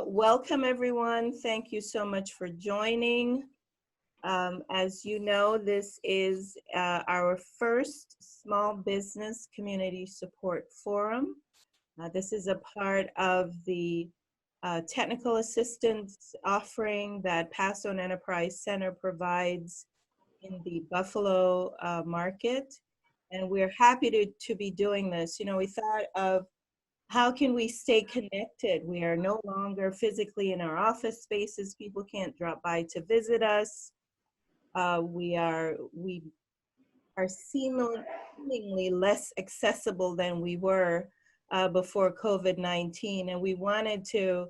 Welcome, everyone. Thank you so much for joining. As you know, this is our first Small Business Community Support Forum. This is a part of the technical assistance offering that PathStone Enterprise Center provides in the Buffalo market. And we're happy to be doing this. You know, we thought of how can we stay connected? We are no longer physically in our office spaces. People can't drop by to visit us. We are seemingly less accessible than we were before COVID-19. And we wanted to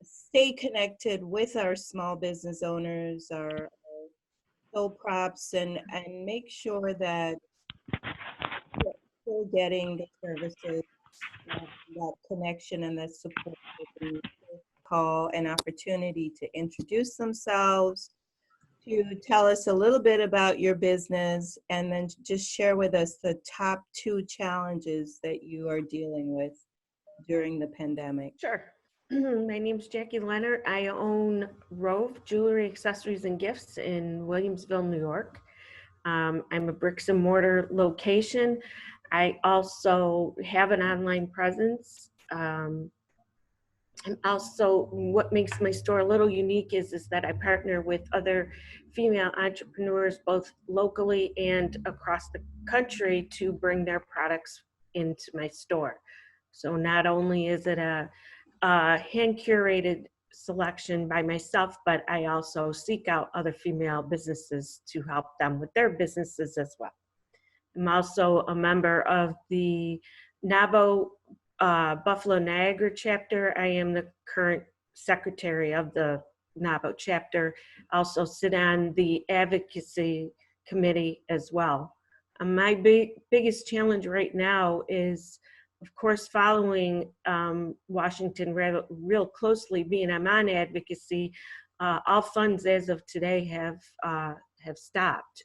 stay connected with our small business owners, our sole props, and make sure that we're still getting the services, that connection and that support. Call an opportunity to introduce themselves, to tell us a little bit about your business, and then just share with us the top 2 challenges that you are dealing with during the pandemic. Sure. My name's Jackie Leonard. I own Rove Jewelry, Accessories, and Gifts in Williamsville, New York. I'm a bricks and mortar location. I also have an online presence. And also, what makes my store a little unique is that I partner with other female entrepreneurs, both locally and across the country, to bring their products into my store. So not only is it a hand-curated selection by myself, but I also seek out other female businesses to help them with their businesses as well. I'm also a member of the NABO Buffalo Niagara chapter. I am the current secretary of the NABO chapter. I also sit on the advocacy committee as well. My biggest challenge right now is, of course, following Washington real closely, being I'm on advocacy. All funds as of today have stopped.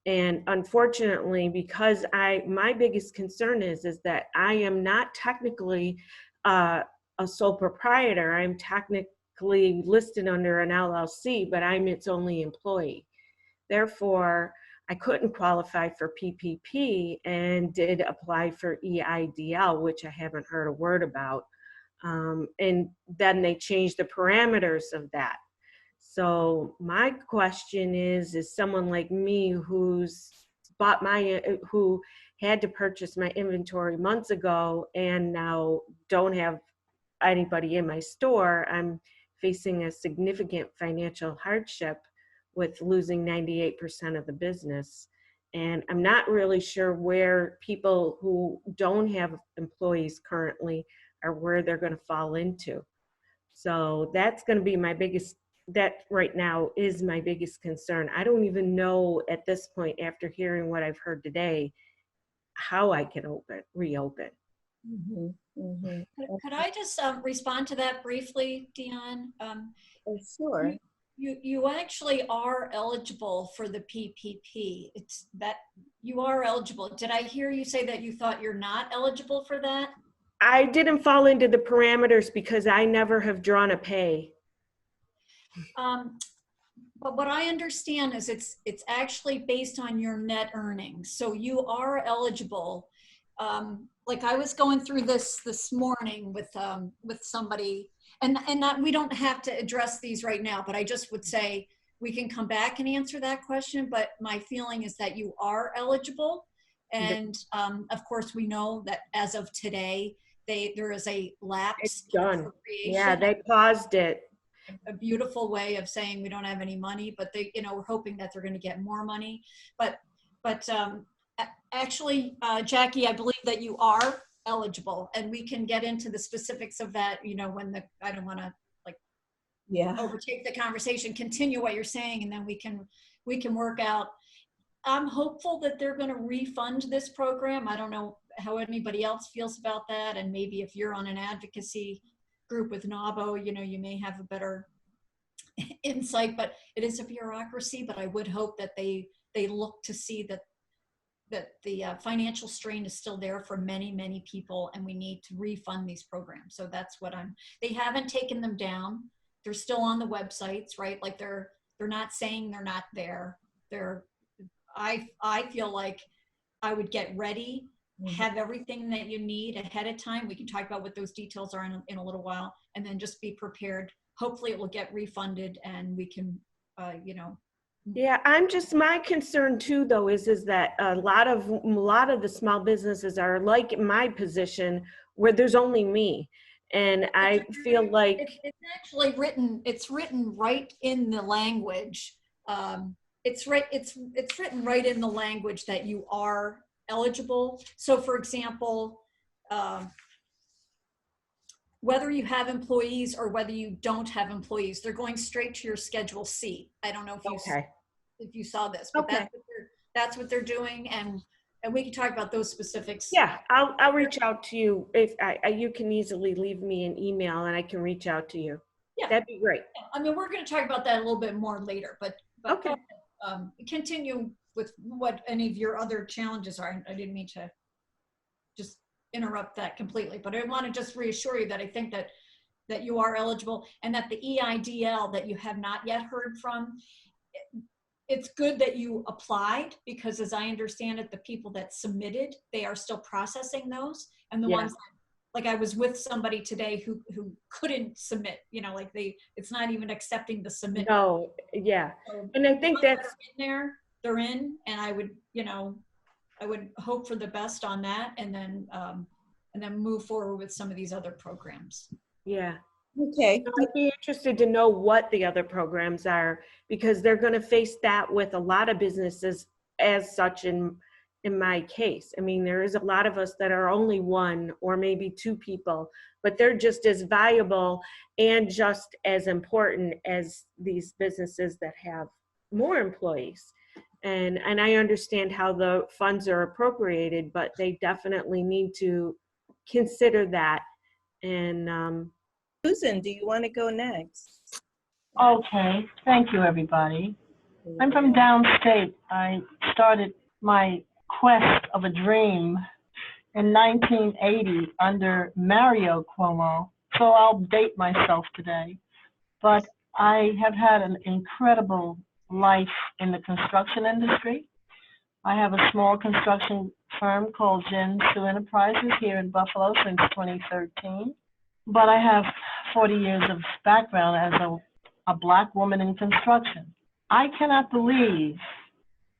And unfortunately, because my biggest concern is that I am not technically a sole proprietor. I'm technically listed under an LLC, but I'm its only employee. Therefore, I couldn't qualify for PPP and did apply for EIDL, which I haven't heard a word about. And then they changed the parameters of that. So my question is someone like me who had to purchase my inventory months ago and now don't have anybody in my store, I'm facing a significant financial hardship with losing 98% of the business. And I'm not really sure where people who don't have employees currently are where they're going to fall into. So that's going to be that right now is my biggest concern. I don't even know at this point, after hearing what I've heard today, how I can reopen. Mm-hmm. Mm-hmm. Could I just respond to that briefly, Dion? Sure. You actually are eligible for the PPP. It's that you are eligible. Did I hear you say that you thought you're not eligible for that? I didn't fall into the parameters because I never have drawn a pay. But what I understand is it's actually based on your net earnings. So you are eligible. Like I was going through this morning with somebody, and that we don't have to address these right now, but I just would say we can come back and answer that question. But my feeling is that you are eligible. And of course, we know that as of today, there is a lapse. It's done. Yeah, they paused it. A beautiful way of saying we don't have any money, but we're hoping that they're going to get more money. But actually, Jackie, I believe that you are eligible, and we can get into the specifics of that. When I don't want to overtake the conversation. Continue what you're saying, and then we can work out. I'm hopeful that they're going to refund this program. I don't know how anybody else feels about that, and maybe if you're on an advocacy group with NABO, you may have a better insight, but it is a bureaucracy. But I would hope that they look to see that the financial strain is still there for many, many people, and we need to refund these programs. So that's what they haven't taken them down. They're still on the websites, right? Like they're not saying they're not there. I feel like I would get ready, have everything that you need ahead of time. We can talk about what those details are in a little while, and then just be prepared. Hopefully it will get refunded and we can, Yeah, my concern too, though, is that a lot of the small businesses are like my position where there's only me. And I feel like it's actually written right in the language. It's written right in the language that you are eligible. So for example, whether you have employees or whether you don't have employees, they're going straight to your Schedule C. I don't know if you saw this, but that's what they're doing, and we can talk about those specifics. Yeah, I'll reach out to you if you can easily leave me an email and I can reach out to you. Yeah, that'd be great. I mean, we're going to talk about that a little bit more later, but okay. Continue with what any of your other challenges are. I didn't mean to just interrupt that completely, but I want to just reassure you that I think that you are eligible, and that the EIDL that you have not yet heard from, it's good that you applied, because as I understand it, the people that submitted, they are still processing those, and the ones that, like I was with somebody today who couldn't submit, it's not even accepting the submit. No, yeah. So, and I think that's in there, they're in, and I would hope for the best on that, and then move forward with some of these other programs. Yeah. Okay. I'd be interested to know what the other programs are, because they're going to face that with a lot of businesses as such in my case. I mean, there is a lot of us that are only one or maybe two people, but they're just as valuable and just as important as these businesses that have more employees. And I understand how the funds are appropriated, but they definitely need to consider that. And Susan, do you want to go next? Okay, thank you, everybody. I'm from downstate. I started my quest of a dream in 1980 under Mario Cuomo, so I'll date myself today. But I have had an incredible life in the construction industry. I have a small construction firm called PathStone Enterprises here in Buffalo since 2013. But I have 40 years of background as a Black woman in construction. I cannot believe,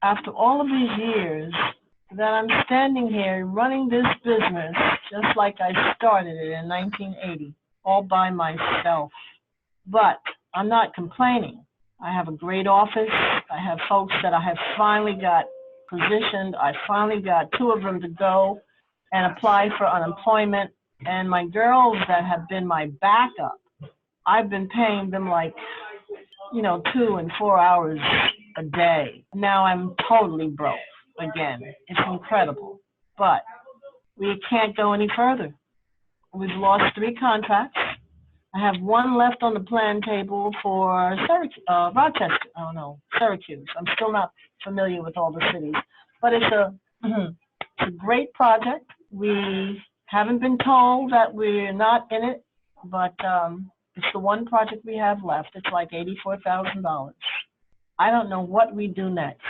after all of these years, that I'm standing here running this business just like I started it in 1980, all by myself. But I'm not complaining. I have a great office. I have folks that I have finally got positioned. I finally got 2 of them to go and apply for unemployment. And my girls that have been my backup, I've been paying them 2 and 4 hours a day. Now I'm totally broke again. It's incredible, but we can't go any further. We've lost 3 contracts. I have 1 left on the plan table for Rochester. Oh no, Syracuse. I'm still not familiar with all the cities, but it's a great project. We haven't been told that we're not in it, but it's the one project we have left. It's like $84,000. I don't know what we do next.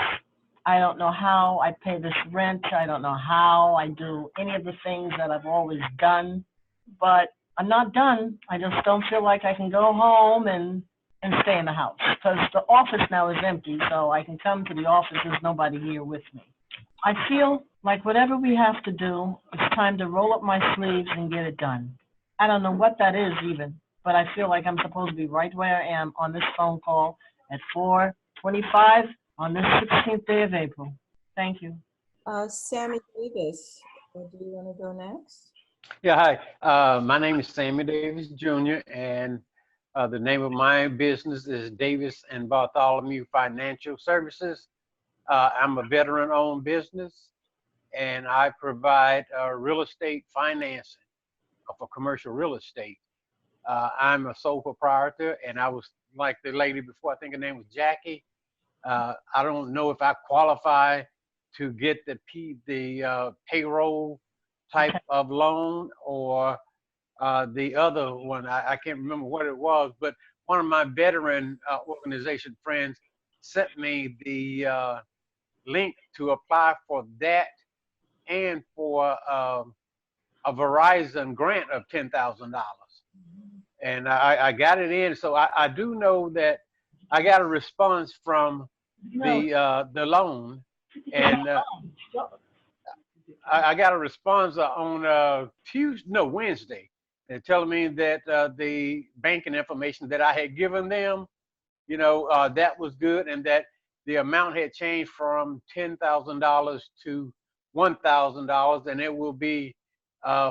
I don't know how I pay this rent. I don't know how I do any of the things that I've always done, but I'm not done. I just don't feel like I can go home and stay in the house, because the office now is empty, so I can come to the office. There's nobody here with me. I feel like whatever we have to do, it's time to roll up my sleeves and get it done. I don't know what that is even, but I feel like I'm supposed to be right where I am on this phone call at 4:25 on this 16th day of April. Thank you. Sammy Davis, do you want to go next? Yeah, hi. My name is Sammy Davis Jr., and the name of my business is Davis and Bartholomew Financial Services. I'm a veteran-owned business, and I provide real estate financing for commercial real estate. I'm a sole proprietor, and I was like the lady before, I think her name was Jackie. I don't know if I qualify to get the payroll type of loan, or the other one, I can't remember what it was, but one of my veteran organization friends sent me the link to apply for that and for a Verizon grant of $10,000. And I got it in. So I do know that I got a response from the loan, and I got a response on Wednesday. They're telling me that the banking information that I had given them, that was good, and that the amount had changed from $10,000 to $1,000, and it will be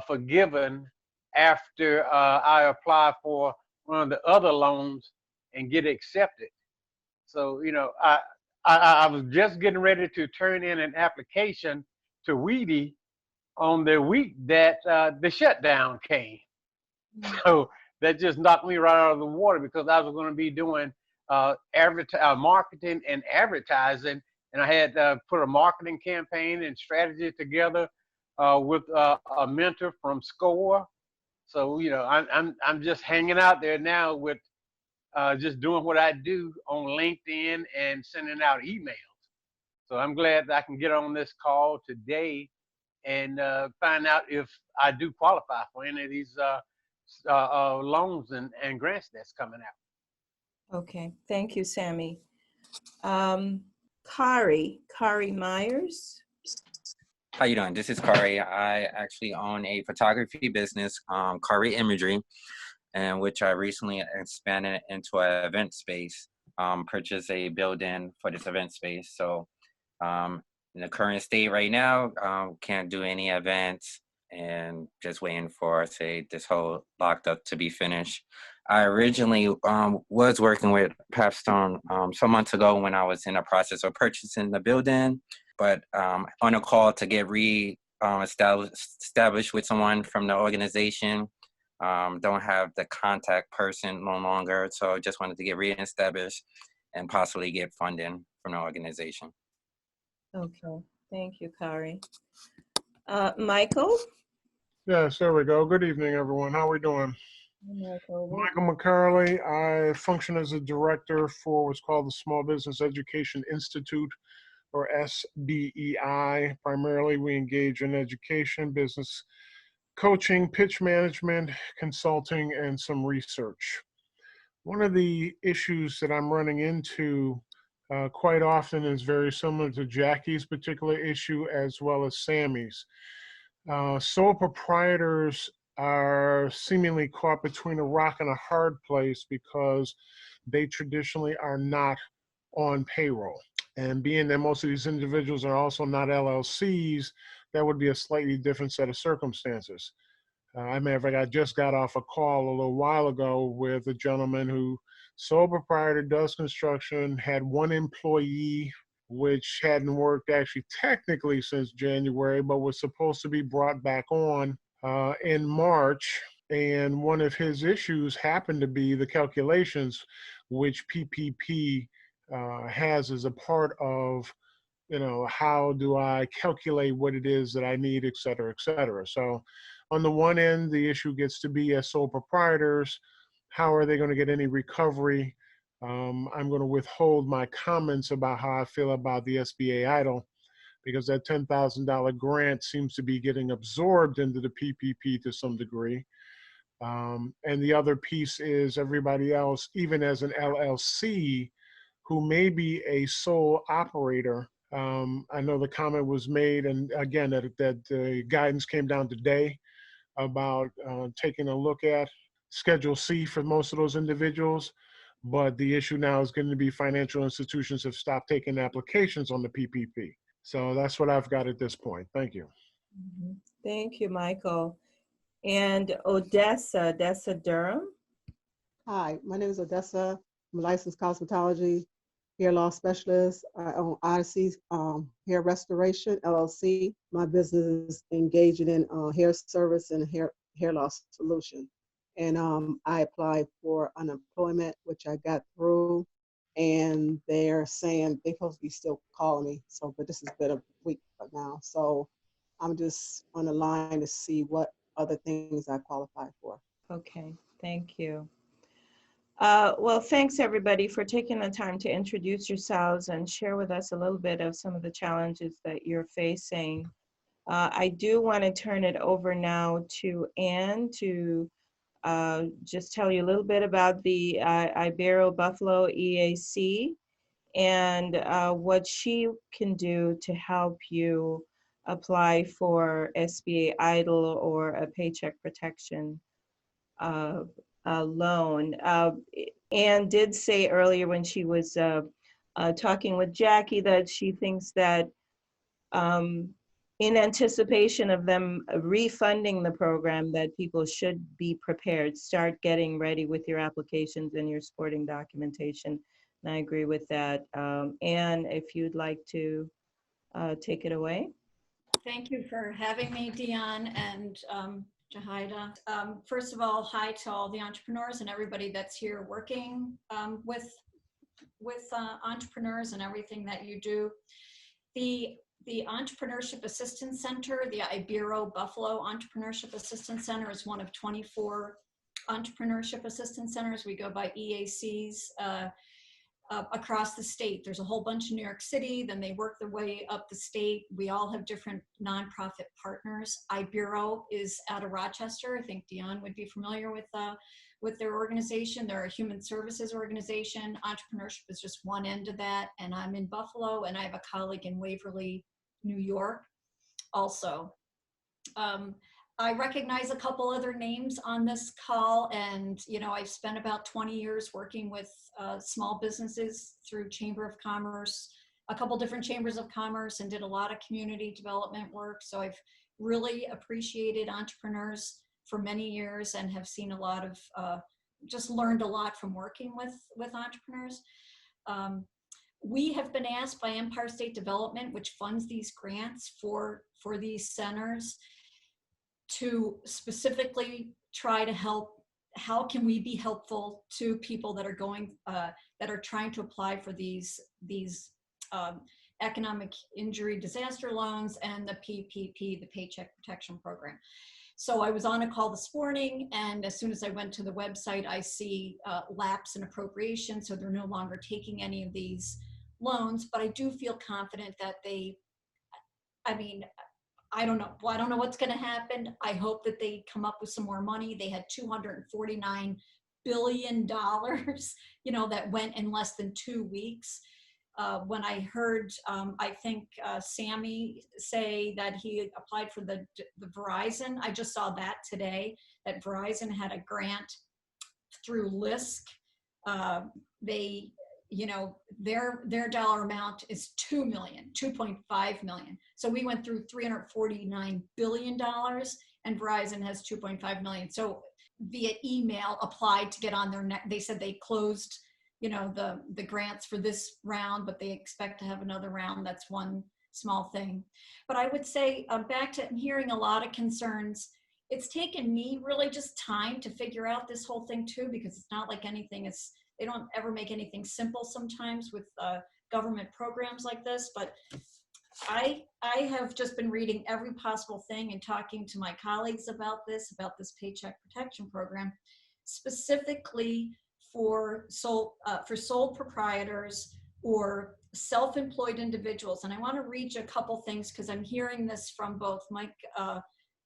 forgiven after I apply for one of the other loans and get accepted. So, I was just getting ready to turn in an application to Weedy on the week that the shutdown came. So that just knocked me right out of the water, because I was going to be doing marketing and advertising, and I had put a marketing campaign and strategy together with a mentor from SCORE. So I'm just hanging out there now with just doing what I do on LinkedIn and sending out emails. So I'm glad that I can get on this call today and find out if I do qualify for any of these loans and grants that's coming out. Okay, thank you, Sammy. Kari Myers. How you doing? This is Kari. I actually own a photography business, Kari Imagery, and which I recently expanded into an event space, purchased a building for this event space. So in the current state right now, can't do any events, and just waiting for, say, this whole locked up to be finished. I originally was working with PathStone some months ago when I was in the process of purchasing the building, but on a call to get established with someone from the organization. Don't have the contact person no longer, so just wanted to get reestablished and possibly get funding from the organization. Okay, thank you, Kari. Michael? Yes, there we go. Good evening, everyone. How are we doing? Michael McCarley. I function as a director for what's called the Small Business Education Institute, or SBEI. Primarily, we engage in education, business coaching, pitch management, consulting, and some research. One of the issues that I'm running into quite often is very similar to Jackie's particular issue, as well as Sammy's. Sole proprietors are seemingly caught between a rock and a hard place because they traditionally are not on payroll. And being that most of these individuals are also not LLCs, that would be a slightly different set of circumstances. I just got off a call a little while ago with a gentleman who, sole proprietor, does construction, had one employee, which hadn't worked actually technically since January, but was supposed to be brought back on in March. And one of his issues happened to be the calculations, which PPP has as a part of, how do I calculate what it is that I need, et cetera, et cetera. So on the one end, the issue gets to be, as sole proprietors, how are they going to get any recovery? I'm going to withhold my comments about how I feel about the SBA EIDL, because that $10,000 grant seems to be getting absorbed into the PPP to some degree. And the other piece is everybody else, even as an LLC, who may be a sole operator. I know the comment was made, and again, that guidance came down today about taking a look at Schedule C for most of those individuals. But the issue now is going to be financial institutions have stopped taking applications on the PPP. So that's what I've got at this point. Thank you. Thank you, Michael. And Odessa Durham. Hi, my name is Odessa. I'm a licensed cosmetology hair loss specialist. I own Odyssey Hair Restoration, LLC. My business is engaging in hair service and hair loss solution. And I applied for unemployment, which I got through. and they're saying they're supposed to be still calling me. So, but this has been a week now. So I'm just on the line to see what other things I qualify for. Okay, thank you. Well, thanks everybody for taking the time to introduce yourselves and share with us a little bit of some of the challenges that you're facing. I do want to turn it over now to Ann to just tell you a little bit about the Ibero-Buffalo EAC and what she can do to help you apply for SBA EIDL or a Paycheck Protection loan. Ann did say earlier when she was talking with Jackie that she thinks that in anticipation of them refunding the program, that people should be prepared, start getting ready with your applications and your supporting documentation. And I agree with that. Ann, if you'd like to take it away. Thank you for having me, Dion and Jahida. First of all, hi to all the entrepreneurs and everybody that's here working with entrepreneurs and everything that you do. The Entrepreneurship Assistance Center, the Ibero-Buffalo Entrepreneurship Assistance Center, is one of 24 entrepreneurship assistance centers. We go by EACs across the state. There's a whole bunch in New York City, then they work their way up the state. We all have different nonprofit partners. Ibero is out of Rochester. I think Dion would be familiar with their organization. They're a human services organization. Entrepreneurship is just one end of that. And I'm in Buffalo, and I have a colleague in Waverly, New York also. I recognize a couple other names on this call, and I've spent about 20 years working with small businesses through Chamber of Commerce, a couple different chambers of commerce, and did a lot of community development work. So I've really appreciated entrepreneurs for many years and have seen a lot of, just learned a lot from working with entrepreneurs. We have been asked by Empire State Development, which funds these grants for these centers, to specifically try to help. How can we be helpful to people that are going, that are trying to apply for these economic injury disaster loans and the PPP, the Paycheck Protection Program. So I was on a call this morning, and as soon as I went to the website, I see lapse in appropriation, so they're no longer taking any of these loans, but I do feel confident that I don't know. Well, I don't know what's going to happen. I hope that they come up with some more money. They had $249 billion, that went in less than 2 weeks. When I heard, I think Sammy say that he applied for the Verizon, I just saw that today, that Verizon had a grant through LISC. Their dollar amount is $2.5 million. So we went through $349 billion, and Verizon has $2.5 million. So via email applied to get on their neck. They said they closed, the grants for this round, but they expect to have another round. That's one small thing. But I would say back to hearing a lot of concerns. It's taken me really just time to figure out this whole thing too, because it's not like anything is. They don't ever make anything simple sometimes with government programs like this, but I have just been reading every possible thing and talking to my colleagues about this Paycheck Protection Program, specifically for sole proprietors or self-employed individuals. And I want to read you a couple things because I'm hearing this from both Mike,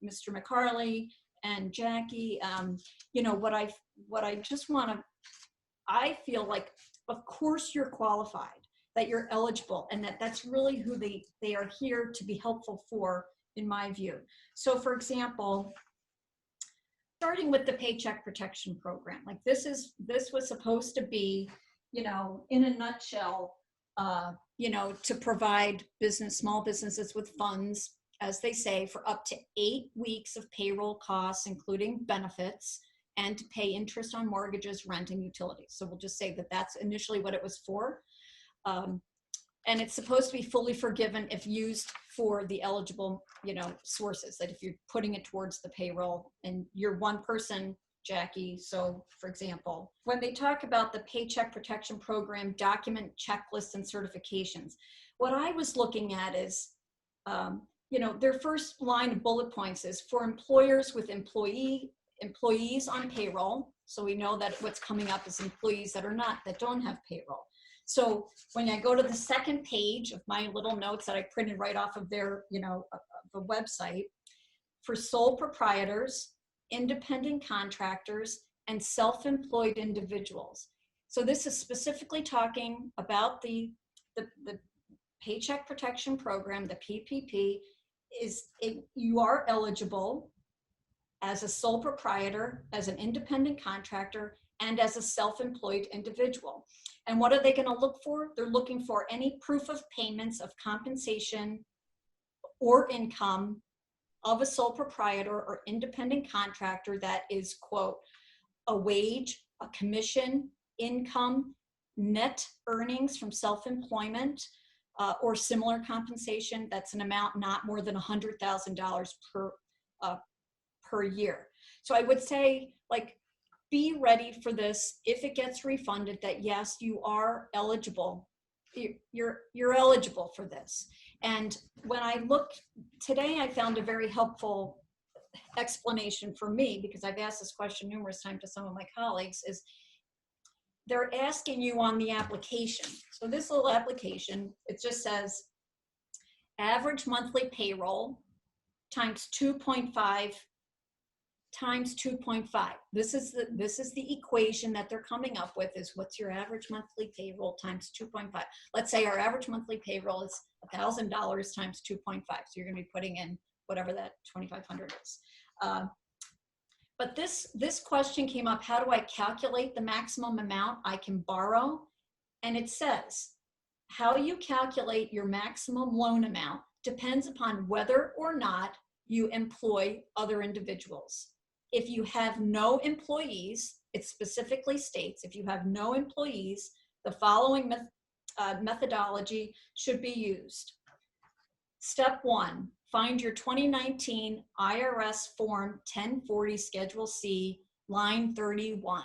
Mr. McCarley, and Jackie. What I just want to. I feel like, of course, you're qualified, that you're eligible, and that's really who they are here to be helpful for, in my view. So, for example, starting with the Paycheck Protection Program, like this was supposed to be, in a nutshell, to provide small businesses with funds, as they say, for up to 8 weeks of payroll costs, including benefits, and to pay interest on mortgages, rent, and utilities. So we'll just say that that's initially what it was for. And it's supposed to be fully forgiven if used for the eligible, sources, that if you're putting it towards the payroll and you're one person Jackie. So for example, when they talk about the Paycheck Protection Program, document checklists and certifications, what I was looking at is, their first line of bullet points is for employers with employees on payroll. So we know that what's coming up is employees that don't have payroll. So when I go to the second page of my little notes that I printed right off of their, the website, for sole proprietors, independent contractors, and self-employed individuals. So this is specifically talking about the Paycheck Protection Program, the PPP. You are eligible as a sole proprietor, as an independent contractor, and as a self-employed individual. And what are they going to look for? They're looking for any proof of payments of compensation or income of a sole proprietor or independent contractor that is, quote, a wage, a commission, income, net earnings from self-employment, or similar compensation that's an amount not more than $100,000 per year. So I would say, be ready for this. If it gets refunded, that yes, you are eligible. You're eligible for this. And when I looked today, I found a very helpful explanation for me, because I've asked this question numerous times to some of my colleagues, is they're asking you on the application. So this little application, it just says average monthly payroll times 2.5 times 2.5. This is the equation that they're coming up with, is what's your average monthly payroll times 2.5. Let's say our average monthly payroll is $1,000 times 2.5. So you're going to be putting in whatever that 2,500 is. But this question came up: how do I calculate the maximum amount I can borrow? And it says, how you calculate your maximum loan amount depends upon whether or not you employ other individuals. If you have no employees, it specifically states, if you have no employees, the following methodology should be used. Step 1, find your 2019 IRS Form 1040 Schedule C, line 31.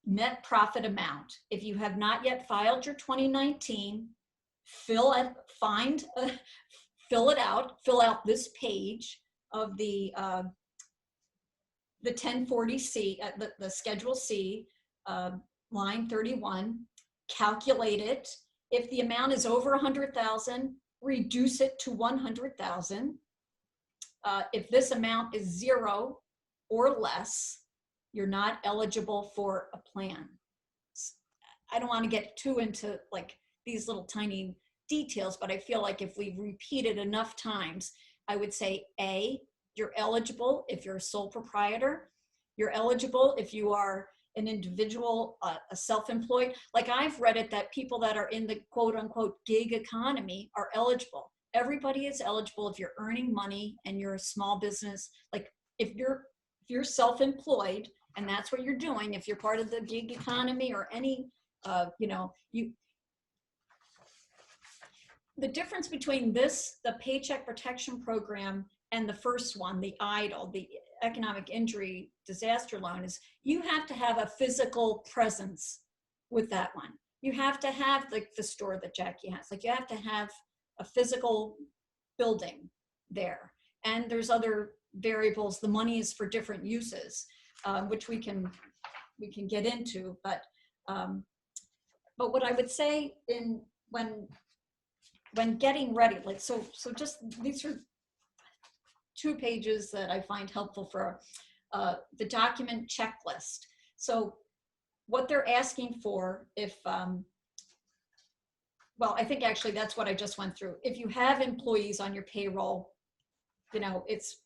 Net profit amount. If you have not yet filed your 2019, fill out this page of the 1040C, the Schedule C, line 31, calculate it. If the amount is over 100,000, reduce it to 100,000. If this amount is 0 or less, you're not eligible for a plan. I don't want to get too into these little tiny details, but I feel like if we repeat it enough times, I would say A, you're eligible if you're a sole proprietor. You're eligible if you are an individual, a self-employed. I've read it that people that are in the quote unquote gig economy are eligible. Everybody is eligible if you're earning money and you're a small business. If you're self-employed and that's what you're doing, if you're part of the gig economy or any, the difference between the Paycheck Protection Program, and the first one, the EIDL, the Economic Injury Disaster Loan, is you have to have a physical presence with that one. You have to have the store that Jackie has. You have to have a physical building there. And there's other variables. The money is for different uses, which we can get into. But what I would say when getting ready, so just these are 2 pages that I find helpful for the document checklist. So what they're asking for, I think actually that's what I just went through. If you have employees on your payroll, it's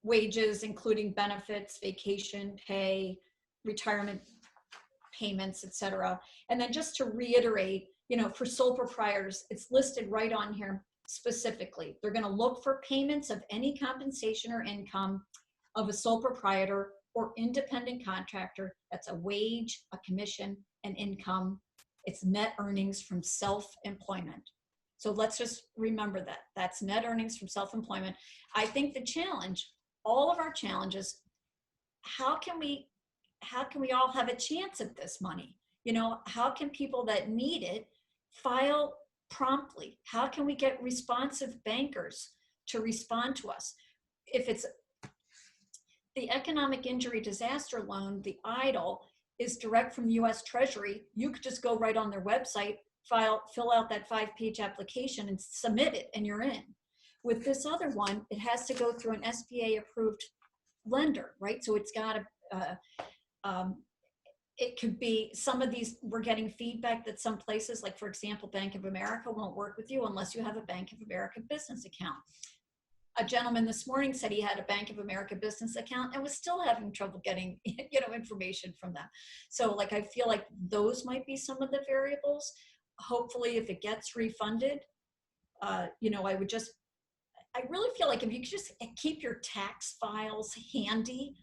wages, including benefits, vacation pay, retirement payments, etc. And then just to reiterate, for sole proprietors, it's listed right on here specifically. They're going to look for payments of any compensation or income of a sole proprietor or independent contractor. That's a wage, a commission, an income. It's net earnings from self-employment. So let's just remember that. That's net earnings from self-employment. I think the challenge, all of our challenges, how can we all have a chance at this money? You know, how can people that need it file promptly? How can we get responsive bankers to respond to us? If it's the economic injury disaster loan, the EIDL is direct from US Treasury. You could just go right on their website, fill out that 5-page application and submit it, and you're in. With this other one, it has to go through an SBA approved lender, right? So it's got to, it could be, some of these, we're getting feedback that some places, like for example, Bank of America won't work with you unless you have a Bank of America business account. A gentleman this morning said he had a Bank of America business account and was still having trouble getting, information from them. So like, I feel like those might be some of the variables. Hopefully if it gets refunded, I really feel like if you could just keep your tax files handy,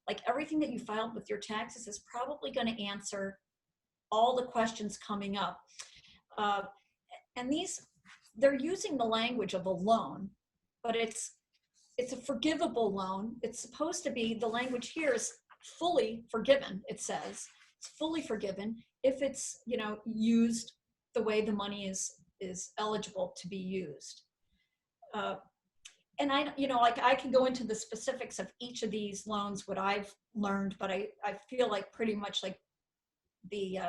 like everything that you filed with your taxes is probably going to answer all the questions coming up. And they're using the language of a loan, but it's a forgivable loan. It's supposed to be, the language here is fully forgiven. It says it's fully forgiven if it's, used the way the money is eligible to be used. And I can go into the specifics of each of these loans, what I've learned, but I feel like pretty much like the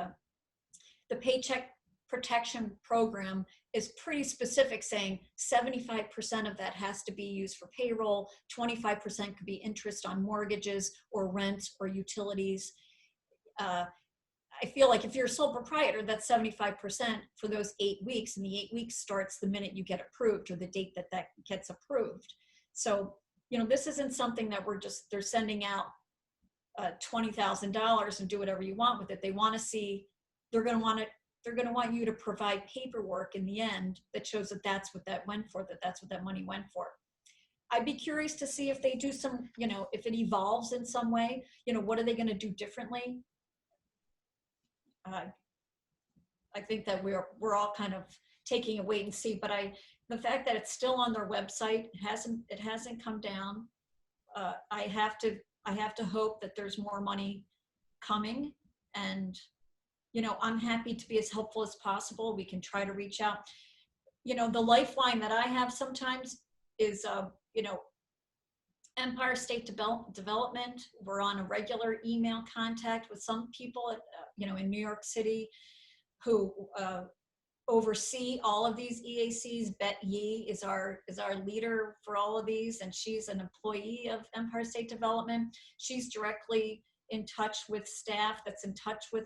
Paycheck Protection Program is pretty specific, saying 75% of that has to be used for payroll, 25% could be interest on mortgages or rent or utilities. I feel like if you're a sole proprietor, that's 75% for those 8 weeks, and the 8 weeks starts the minute you get approved or the date that gets approved. So, this isn't something that they're sending out $20,000 and do whatever you want with it. They want to see, they're going to want you to provide paperwork in the end that shows that that's what that went for, that's what that money went for. I'd be curious to see if they do some, if it evolves in some way, what are they going to do differently? I think that we're all kind of taking a wait and see, but the fact that it's still on their website, it hasn't come down. I have to hope that there's more money coming, and I'm happy to be as helpful as possible. We can try to reach out. The lifeline that I have sometimes is Empire State Development. We're on a regular email contact with some people at, in New York City who oversee all of these EACs. Bet Yee is our leader for all of these, and she's an employee of Empire State Development. She's directly in touch with staff that's in touch with,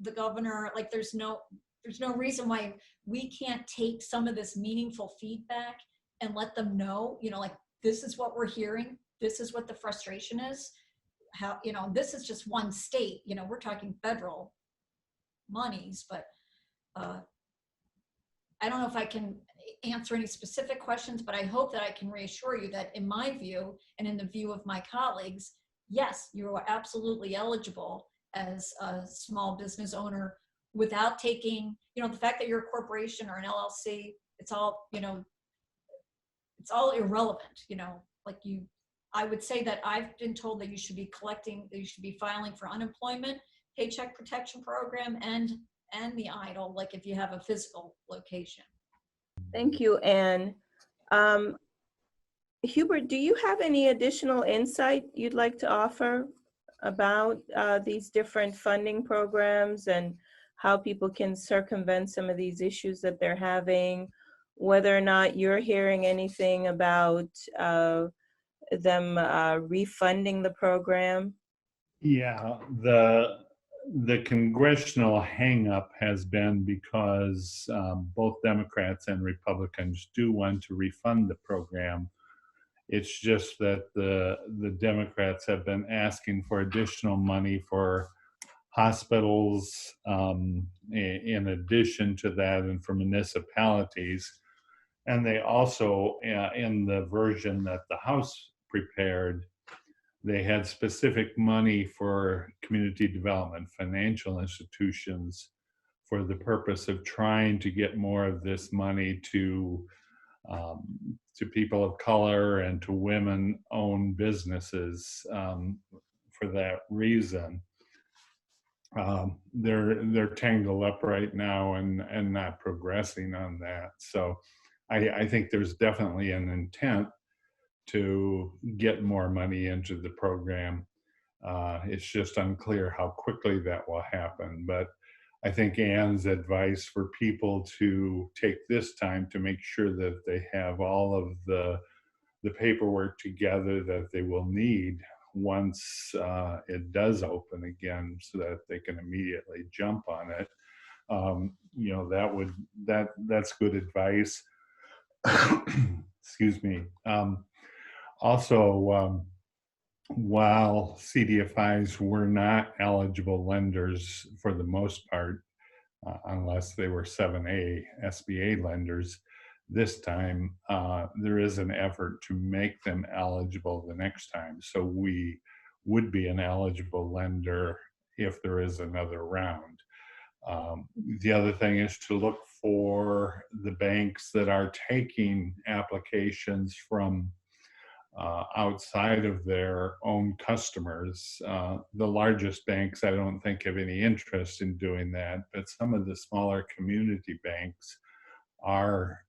the governor. Like there's no reason why we can't take some of this meaningful feedback and let them know, like, this is what we're hearing. This is what the frustration is. How, this is just one state, we're talking federal monies, but I don't know if I can answer any specific questions, but I hope that I can reassure you that in my view and in the view of my colleagues, yes, you are absolutely eligible as a small business owner without taking, the fact that you're a corporation or an LLC, it's all, it's all irrelevant, I would say that I've been told that you should be filing for unemployment, Paycheck Protection Program, and the EIDL, like if you have a physical location. Thank you, Anne. Hubert, do you have any additional insight you'd like to offer about these different funding programs and how people can circumvent some of these issues that they're having, whether or not you're hearing anything about them refunding the program? Yeah, the congressional hangup has been because both Democrats and Republicans do want to refund the program. It's just that the Democrats have been asking for additional money for hospitals in addition to that, and for municipalities. And they also, in the version that the House prepared, they had specific money for community development, financial institutions, for the purpose of trying to get more of this money to people of color and to women-owned businesses. For that reason, they're tangled up right now and not progressing on that. So I think there's definitely an intent to get more money into the program. It's just unclear how quickly that will happen. But I think Ann's advice for people to take this time to make sure that they have all of the paperwork together that they will need once it does open again, so that they can immediately jump on it. You know, that's good advice. Excuse me. Also, while CDFIs were not eligible lenders for the most part, unless they were 7A SBA lenders, this time there is an effort to make them eligible the next time. So we would be an eligible lender if there is another round. The other thing is to look for the banks that are taking applications from outside of their own customers. The largest banks, I don't think, have any interest in doing that, but some of the smaller community banks are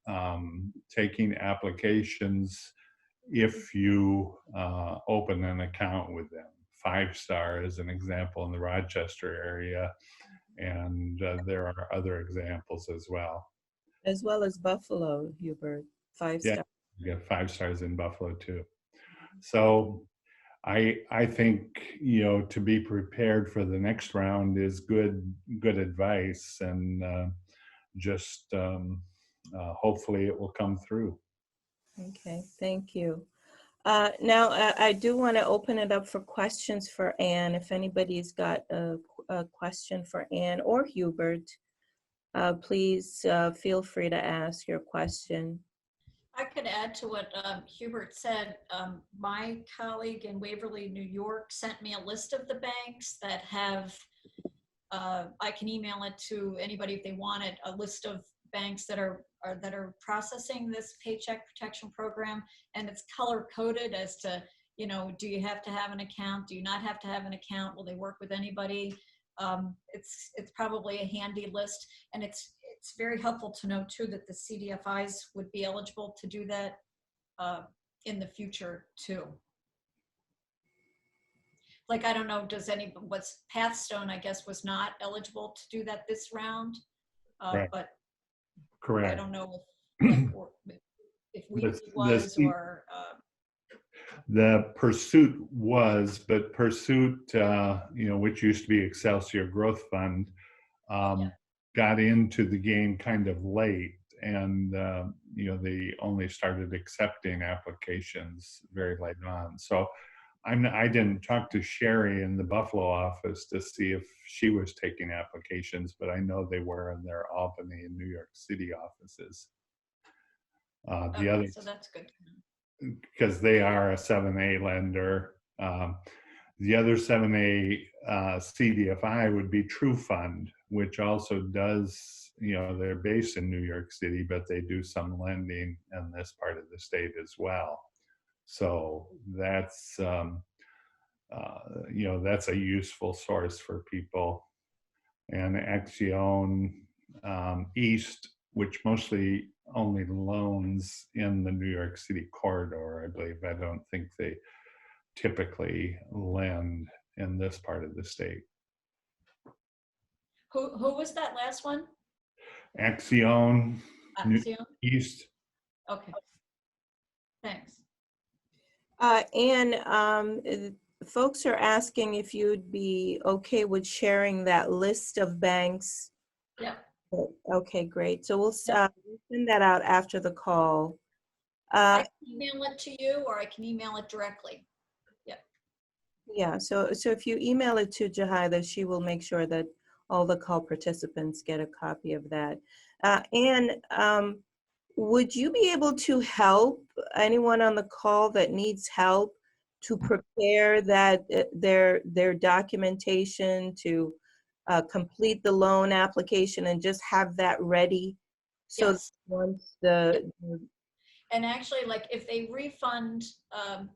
taking applications if you open an account with them. 5 Star is an example in the Rochester area, and there are other examples as well. As well as Buffalo, Hubert, 5 Star. Yeah, 5 Stars in Buffalo too. So I think, you know, to be prepared for the next round is good advice, and just hopefully it will come through. Okay, thank you. Now, I do want to open it up for questions for Ann. If anybody's got a question for Ann or Hubert, please feel free to ask your question. I could add to what Hubert said. My colleague in Waverly, New York, sent me a list of the banks that have, I can email it to anybody if they want it, a list of banks that are processing this Paycheck Protection Program, and it's color coded as to, you know, do you have to have an account? Do you not have to have an account? Will they work with anybody? It's probably a handy list, and it's very helpful to know too that the CDFIs would be eligible to do that in the future too. Like, I don't know, what's PathStone, I guess, was not eligible to do that this round, Right. but Correct. I don't know if we was or. The Pursuit was, but Pursuit, you know, which used to be Excelsior Growth Fund, got into the game kind of late, and you know, they only started accepting applications very late on. So I didn't talk to Sherry in the Buffalo office to see if she was taking applications, but I know they were in their Albany and New York City offices. The other, so that's good. because they are a 7A lender. The other 7A CDFI would be True Fund, which also does, you know, they're based in New York City, but they do some lending in this part of the state as well. So that's, you know, that's a useful source for people. And Axion East, which mostly only loans in the New York City corridor, I believe. I don't think they typically lend in this part of the state. Who was that last one? Axion East. Okay, thanks. And folks are asking if you'd be okay with sharing that list of banks. Yeah. Okay, great. So we'll send that out after the call. I can email it to you, or I can email it directly. Yeah, so if you email it to Jahida, she will make sure that all the call participants get a copy of that. And would you be able to help anyone on the call that needs help to prepare that their documentation, to complete the loan application and just have that ready. So Yes. once the And actually, like if they refund the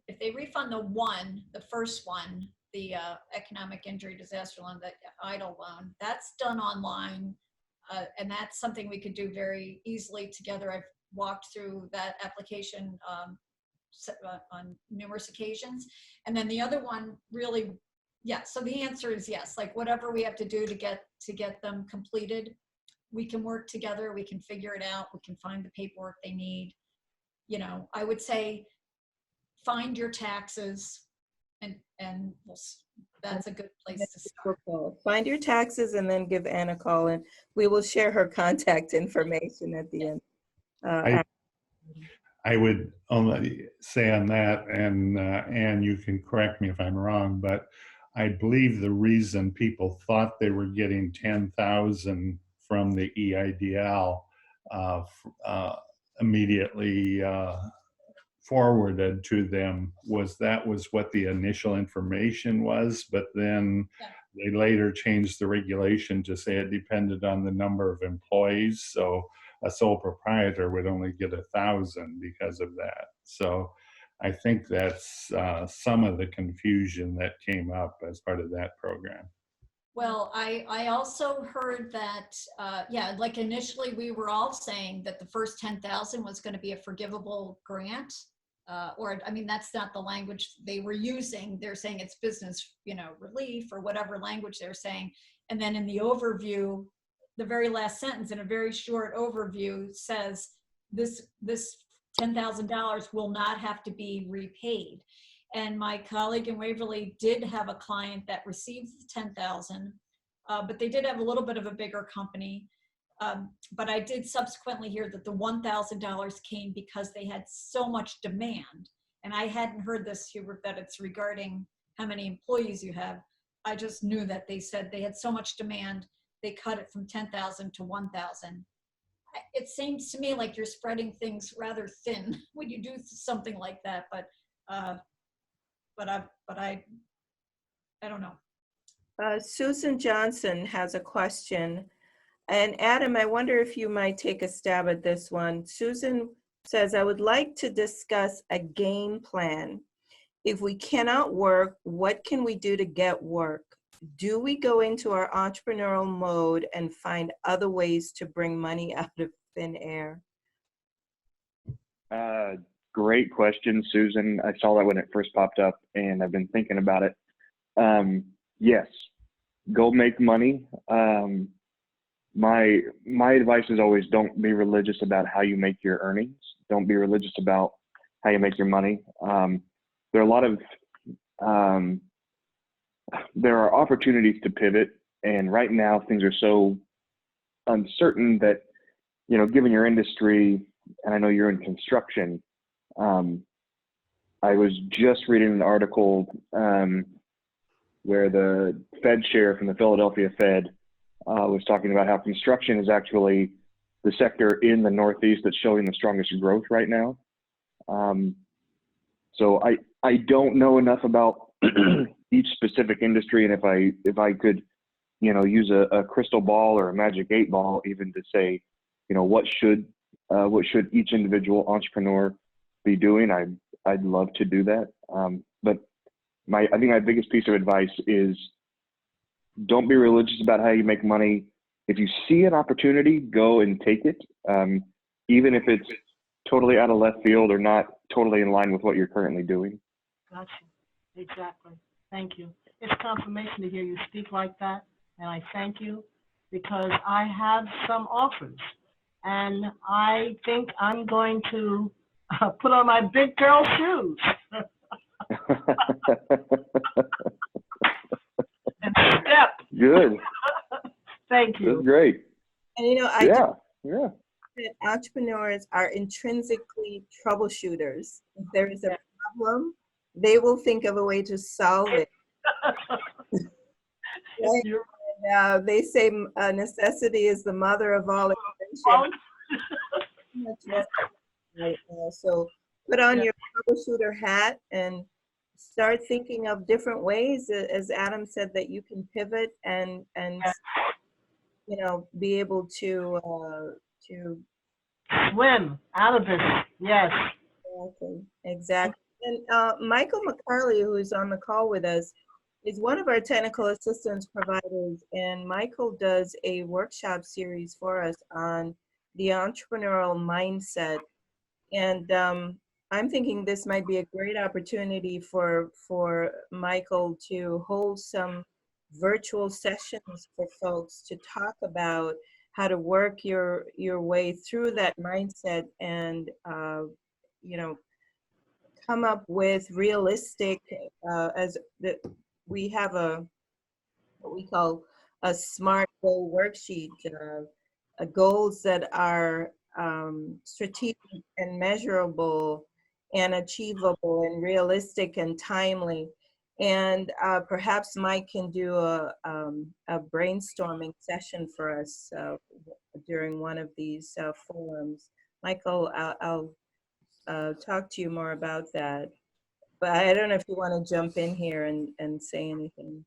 first one, the economic injury disaster loan, the EIDL loan, that's done online. And that's something we could do very easily together. I've walked through that application on numerous occasions. And then the other one really, yeah, so the answer is yes. Like whatever we have to do to get them completed, we can work together, we can figure it out, we can find the paperwork they need. You know, I would say find your taxes and that's a good place to start. Find your taxes and then give Anna a call, and we will share her contact information at the end. I would only say on that, and you can correct me if I'm wrong, but I believe the reason people thought they were getting 10,000 from the EIDL immediately forwarded to them was what the initial information was, but then they later changed the regulation to say it depended on the number of employees. So a sole proprietor would only get 1,000 because of that. So I think that's some of the confusion that came up as part of that program. Well, I also heard that, yeah, like initially we were all saying that the first 10,000 was going to be a forgivable grant. Or, I mean, that's not the language they were using. They're saying it's business, relief or whatever language they're saying. And then in the overview, the very last sentence in a very short overview says this $10,000 will not have to be repaid. And my colleague in Waverly did have a client that received $10,000, but they did have a little bit of a bigger company. But I did subsequently hear that the $1,000 came because they had so much demand. And I hadn't heard this, Hubert, that it's regarding how many employees you have. I just knew that they said they had so much demand, they cut it from 10,000 to 1,000. It seems to me like you're spreading things rather thin when you do something like that, but I don't know. Susan Johnson has a question. And Adam, I wonder if you might take a stab at this one. Susan says, I would like to discuss a game plan. If we cannot work, what can we do to get work? Do we go into our entrepreneurial mode and find other ways to bring money out of thin air? Great question, Susan. I saw that when it first popped up and I've been thinking about it. Yes, go make money. My advice is always don't be religious about how you make your earnings. Don't be religious about how you make your money. There are a lot of there are opportunities to pivot, and right now things are so uncertain that, given your industry, and I know you're in construction, I was just reading an article where the Fed chair from the Philadelphia Fed was talking about how construction is actually the sector in the Northeast that's showing the strongest growth right now. So I don't know enough about each specific industry, and if I could, use a crystal ball or a magic 8 ball even to say, what should each individual entrepreneur be doing, I'd love to do that. But I think my biggest piece of advice is don't be religious about how you make money. If you see an opportunity, go and take it, even if it's totally out of left field or not totally in line with what you're currently doing. Gotcha. Exactly. Thank you. It's confirmation to hear you speak like that, and I thank you because I have some offers, and I think I'm going to put on my big girl shoes. And step. Good. Thank you. That's great. And yeah. that entrepreneurs are intrinsically troubleshooters. If there is a problem, they will think of a way to solve it. Right? They say necessity is the mother of all invention. Right now. So put on your troubleshooter hat and start thinking of different ways, as Adam said, that you can pivot and you know, be able to Swim out of it. Yes. exactly. And Michael McCarley, who is on the call with us, is one of our technical assistance providers, and Michael does a workshop series for us on the entrepreneurial mindset. And I'm thinking this might be a great opportunity for Michael to hold some virtual sessions for folks to talk about how to work your way through that mindset and you know, come up with realistic as the, we have what we call a SMART goal worksheet, goals that are strategic and measurable and achievable and realistic and timely. And perhaps Mike can do a brainstorming session for us during one of these forums. Michael, I'll talk to you more about that. But I don't know if you want to jump in here and say anything.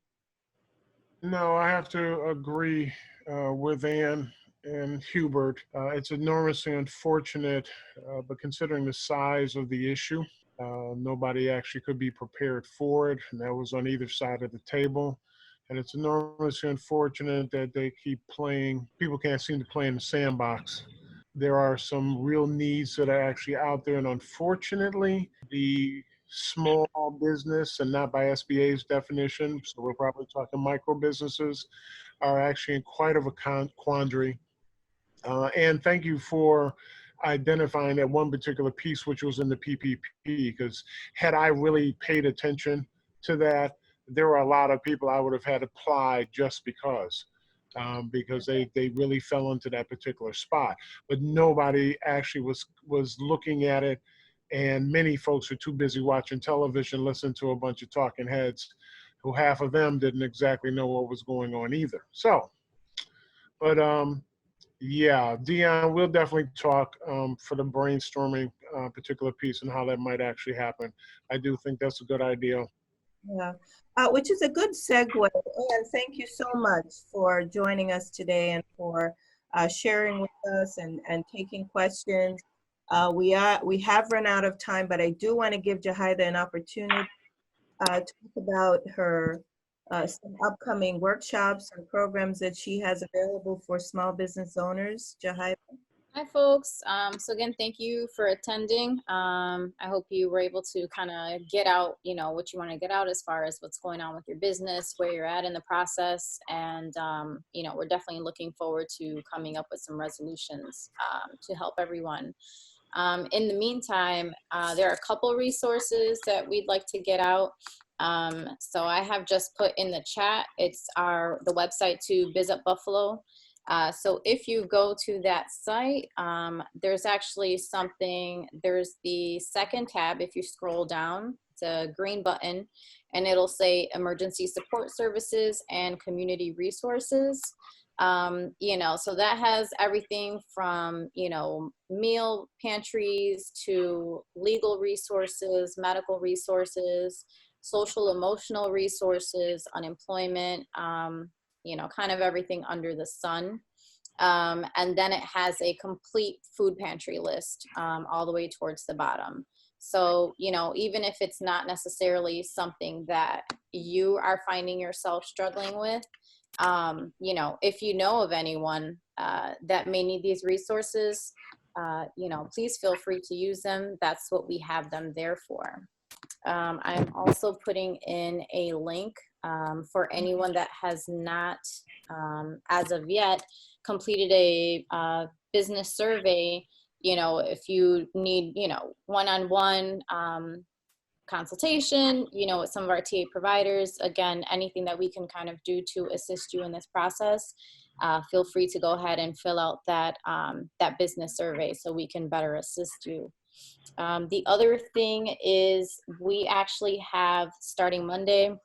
No, I have to agree with Ann and Hubert. It's enormously unfortunate, but considering the size of the issue, nobody actually could be prepared for it, and that was on either side of the table. And it's enormously unfortunate that they keep playing, people can't seem to play in the sandbox. There are some real needs that are actually out there, and unfortunately, the small business, and not by SBA's definition, so we're probably talking micro businesses, are actually in quite of a quandary. And thank you for identifying that one particular piece, which was in the PPP, because had I really paid attention to that, there were a lot of people I would have had apply just because they really fell into that particular spot. But nobody actually was looking at it, and many folks were too busy watching television, listening to a bunch of talking heads, who half of them didn't exactly know what was going on either. So, but yeah, Dion, we'll definitely talk for the brainstorming particular piece and how that might actually happen. I do think that's a good idea. Yeah, which is a good segue. And thank you so much for joining us today and for sharing with us and taking questions. We have run out of time, but I do want to give Jahida an opportunity to talk about her some upcoming workshops and programs that she has available for small business owners. Jahida. Hi, folks. So again, thank you for attending. I hope you were able to kind of get out, you know, what you want to get out as far as what's going on with your business, where you're at in the process. And, you know, we're definitely looking forward to coming up with some resolutions to help everyone. In the meantime, there are a couple resources that we'd like to get out. So I have just put in the chat, it's the website to BizUp Buffalo. So if you go to that site, there's actually something, there's the second tab. If you scroll down, it's a green button and it'll say emergency support services and community resources. You know, so that has everything from, you know, meal pantries to legal resources, medical resources, social emotional resources, unemployment, you know, kind of everything under the sun. And then it has a complete food pantry list all the way towards the bottom. So, you know, even if it's not necessarily something that you are finding yourself struggling with, you know, if you know of anyone that may need these resources, you know, please feel free to use them. That's what we have them there for. I'm also putting in a link for anyone that has not, as of yet, completed a business survey. You know, if you need, you know, one-on-one consultation, you know, with some of our TA providers, again, anything that we can kind of do to assist you in this process, feel free to go ahead and fill out that, that business survey so we can better assist you. The other thing is we actually have, starting Monday,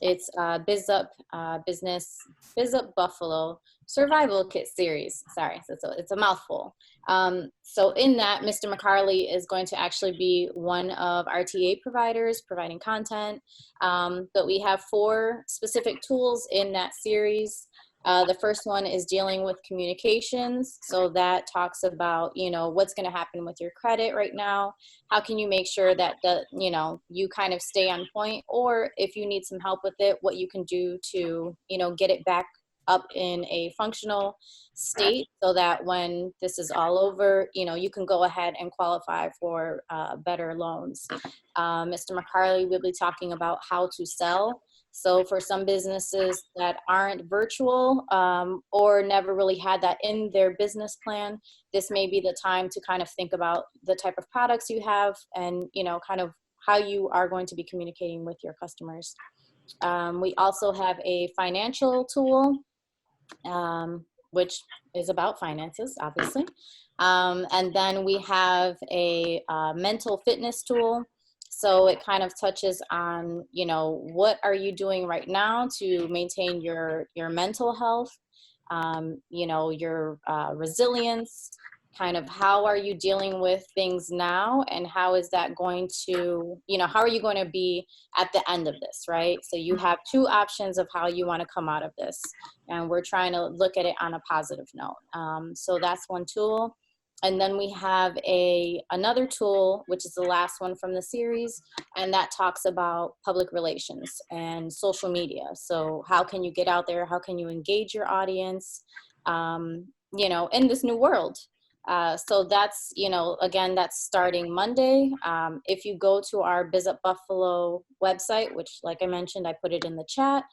it's BizUp BizUp Buffalo Survival Kit Series. Sorry, so it's a mouthful. So in that, Mr. McCarley is going to actually be one of our TA providers providing content. But we have 4 specific tools in that series. The first one is dealing with communications. So that talks about, what's going to happen with your credit right now. How can you make sure that you kind of stay on point, or if you need some help with it, what you can do to, get it back up in a functional state so that when this is all over, you can go ahead and qualify for better loans. Mr. McCarley will be talking about how to sell. So for some businesses that aren't virtual or never really had that in their business plan, this may be the time to kind of think about the type of products you have and, kind of how you are going to be communicating with your customers. We also have a financial tool, which is about finances, obviously. And then we have a mental fitness tool. So it kind of touches on, what are you doing right now to maintain your mental health, your resilience, kind of how are you dealing with things now, and how is that going to, how are you going to be at the end of this, right? So you have 2 options of how you want to come out of this, and we're trying to look at it on a positive note. So that's one tool. And then we have another tool, which is the last one from the series, and that talks about public relations and social media. So how can you get out there? How can you engage your audience, in this new world? So that's, again, that's starting Monday. If you go to our BizUp Buffalo website, which, like I mentioned, I put it in the chat,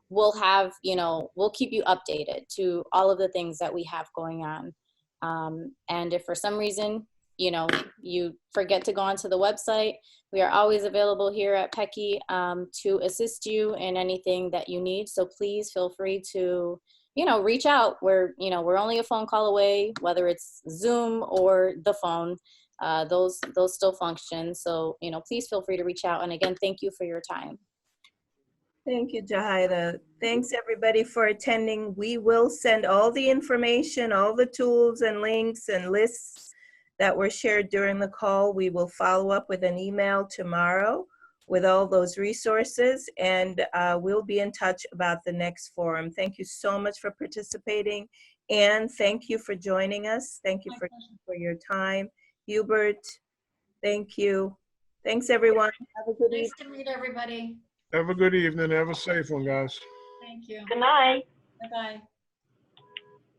we'll have, we'll keep you updated to all of the things that we have going on. And if for some reason, you forget to go onto the website, we are always available here at Pecky to assist you in anything that you need. So please feel free to, reach out. We're only a phone call away, whether it's Zoom or the phone, those still function. So, please feel free to reach out. And again, thank you for your time. Thank you, Jahida. Thanks everybody for attending. We will send all the information, all the tools and links and lists that were shared during the call. We will follow up with an email tomorrow with all those resources, and we'll be in touch about the next forum. Thank you so much for participating, and thank you for joining us. Thank you for your time. Hubert, thank you. Thanks everyone. Have a good evening. Nice to meet everybody. Have a good evening. Have a safe one, guys. Thank you. Good night. Bye-bye.